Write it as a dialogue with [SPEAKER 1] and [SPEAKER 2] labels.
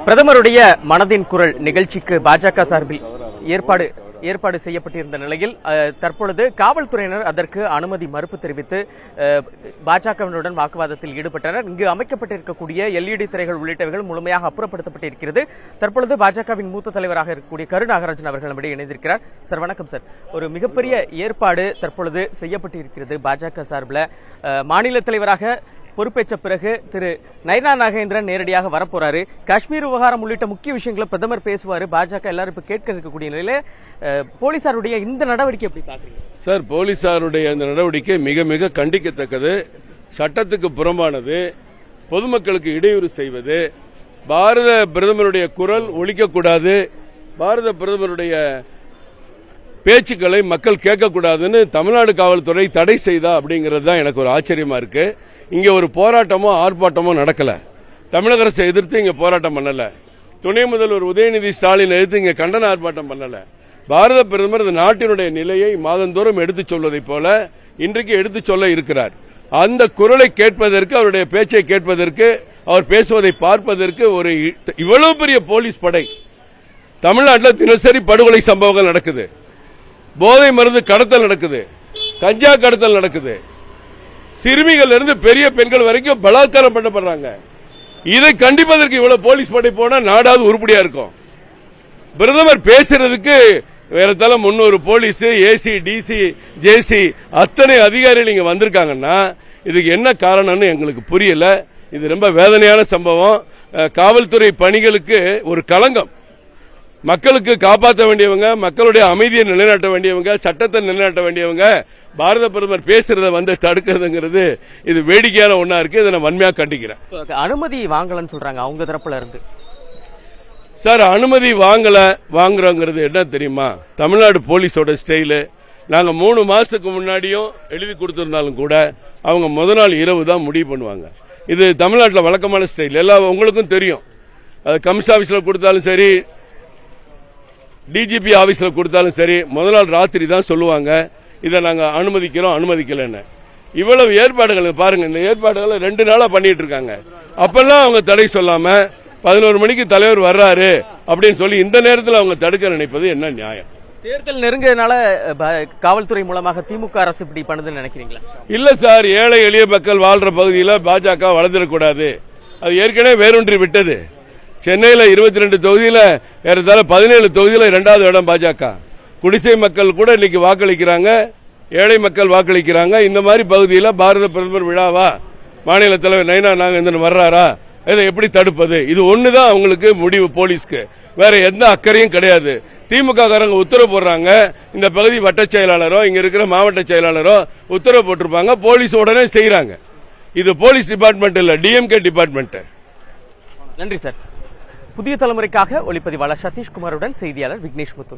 [SPEAKER 1] பிரதமருடைய மனதின் குரல் நிகழ்ச்சிக்கு பாஜக சார்பில் ஏற்பாடு செய்யப்பட்டிருந்த நிலையில் தற்பொழுது காவல்துறையினர் அதற்கு அனுமதி மறுப்பு தெரிவித்து பாஜகவினுடன் வாக்குவாதத்தில் ஈடுபட்டனர். இங்கு அமைக்கப்பட்டிருக்கக்கூடிய LED திரைகள் உள்ளிட்டவைகள் முழுமையாக அப்புறப்படுத்தப்பட்டிருக்கிறது. தற்பொழுது பாஜகவின் மூத்த தலைவராக இருக்கக்கூடிய கரு நாகராஜன் அவர்கள் நம்மிடையே இணைந்திருக்கிறார். சார் வணக்கம் சார். ஒரு மிகப்பெரிய ஏற்பாடு தற்பொழுது செய்யப்பட்டிருக்கிறது பாஜக சார்பில். மாநில தலைவராக பொறுப்பேற்ற பிறகு திரு நயனா நாகேந்திரன் நேரடியாக வரப்போறாரு. காஷ்மீர் விவகாரம் உள்ளிட்ட முக்கிய விஷயங்களை பிரதமர் பேசுவாரு. பாஜக எல்லாரும் இப்ப கேட்க இருக்கக்கூடிய நிலையில போலீசாருடைய இந்த நடவடிக்கை எப்படி பாக்குறீங்க
[SPEAKER 2] சார்? போலீசாருடைய இந்த நடவடிக்கை மிக மிக கண்டிக்கத்தக்கது, சட்டத்துக்கு புறம்பானது, பொதுமக்களுக்கு இடையூறு செய்வது, பாரத பிரதமருடைய குரல் ஒலிக்கக்கூடாது, பாரத பிரதமருடைய பேச்சுக்களை மக்கள் கேட்கக்கூடாதுன்னு தமிழ்நாடு காவல்துறை தடை செய்தா அப்படிங்கிறது தான் எனக்கு ஒரு ஆச்சரியமா இருக்கு. இங்க ஒரு போராட்டமோ ஆர்ப்பாட்டமோ நடக்கல. தமிழக அரசை எதிர்த்து இங்க போராட்டம் பண்ணல. துணை முதல்வர் உதயநிதி ஸ்டாலின் எதிர்த்து இங்க கண்டன ஆர்ப்பாட்டம் பண்ணல. பாரத பிரதமர் இந்த நாட்டினுடைய நிலையை மாதந்தோறும் எடுத்துச் சொல்வதைப் போல இன்றைக்கு எடுத்துச் சொல்ல இருக்கிறார். அந்த குரலை கேட்பதற்கு, அவருடைய பேச்சை கேட்பதற்கு, அவர் பேசுவதை பார்ப்பதற்கு ஒரு இவ்வளவு பெரிய போலீஸ் படை. தமிழ்நாட்டில் தினசரி படுகொலை சம்பவங்கள் நடக்குது, போதை மருந்து கடத்தல் நடக்குது, கஞ்சா கடத்தல் நடக்குது, சிறுமிகள் இருந்து பெரிய பெண்கள் வரைக்கும் பலாத்காரம் பண்ணப்படுறாங்க. இதை கண்டிப்பதற்கு இவ்வளவு போலீஸ் படை போனா நாடாவது உருப்படியா இருக்கும். பிரதமர் பேசுறதுக்கு வேறத்தால 300 போலீஸ், ஏசி, டிசி, ஜேசி அத்தனை அதிகாரிகள் இங்க வந்திருக்காங்கன்னா இதுக்கு என்ன காரணம்னு எங்களுக்கு புரியல. இது ரொம்ப வேதனையான சம்பவம். காவல்துறை பணிகளுக்கு ஒரு களங்கம். மக்களுக்கு காப்பாற்ற வேண்டியவங்க, மக்களுடைய அமைதியை நிலைநாட்ட வேண்டியவங்க, சட்டத்தை நிலைநாட்ட வேண்டியவங்க பாரத பிரதமர் பேசுறத வந்து தடுக்கிறதுங்கிறது இது வேடிக்கையான ஒண்ணா இருக்கு. இதை நான் வன்மையா கண்டிக்கிறேன்.
[SPEAKER 1] அனுமதி வாங்கலன்னு சொல்றாங்க அவங்க தரப்புல இருந்து.
[SPEAKER 2] சார், அனுமதி வாங்குறோங்கிறது என்ன தெரியுமா? தமிழ்நாடு போலீஸோட ஸ்டைலு. நாங்க 3 மாசத்துக்கு முன்னாடியும் எழுதி கொடுத்திருந்தாலும் கூட அவங்க முதல் நாள் இரவு தான் முடிவு பண்ணுவாங்க. இது தமிழ்நாட்டில் வழக்கமான ஸ்டைல். எல்லாம் உங்களுக்கும் தெரியும். அது கமிஷன் ஆபீஸ்ல கொடுத்தாலும் சரி, டிஜிபி ஆபீஸ்ல கொடுத்தாலும் சரி, முதல் நாள் ராத்திரி தான் சொல்லுவாங்க இதை நாங்க அனுமதிக்கலன்னு. இவ்வளவு ஏற்பாடுகள் பாருங்க. இந்த ஏற்பாடுகளை 2 நாளா பண்ணிட்டு இருக்காங்க. அப்பெல்லாம் அவங்க தடை சொல்லாம 11 மணிக்கு தலைவர் வர்றாரு அப்படின்னு சொல்லி இந்த நேரத்தில் அவங்க தடுக்க நினைப்பது என்ன நியாயம்?
[SPEAKER 1] தேர்தல் நெருங்கியதுனால காவல்துறை மூலமாக திமுக அரசு இப்படி பண்ணுதுன்னு நினைக்கிறீங்களா?
[SPEAKER 2] இல்ல சார், ஏழை எளிய மக்கள் வாழ்ற பகுதியில் பாஜக வளர்ந்துடக்கூடாது. அது ஏற்கனவே வேரூன்றி விட்டது. சென்னையில் 22 தொகுதியில் ஏறத்தாழ 17 தொகுதியில் 2வது இடம் பாஜக. குடிசை மக்கள் கூட இன்னைக்கு வாக்களிக்கிறாங்க, ஏழை மக்கள் வாக்களிக்கிறாங்க. இந்த மாதிரி பகுதியில் பாரத பிரதமர் விழாவா, மாநில தலைவர் நயனா நாகேந்திரன் வர்றாரா, இதை எப்படி தடுப்பது? இது ஒண்ணுதான் அவங்களுக்கு முடிவு. போலீஸ்க்கு வேற எந்த அக்கறையும் கிடையாது. திமுக காரங்க உத்தரவு போடுறாங்க, இந்த பகுதி வட்ட செயலாளரோ இங்க இருக்கிற மாவட்ட செயலாளரோ உத்தரவு போட்டிருப்பாங்க, போலீஸ் உடனே செய்யறாங்க. இது போலீஸ் டிபார்ட்மெண்ட் இல்ல, டிஎம்கே டிபார்ட்மெண்ட்.
[SPEAKER 1] நன்றி சார். புதிய தலைமுறைக்காக ஒளிப்பதிவாளர் சதீஷ்குமாருடன் செய்தியாளர் விக்னேஷ் முத்து.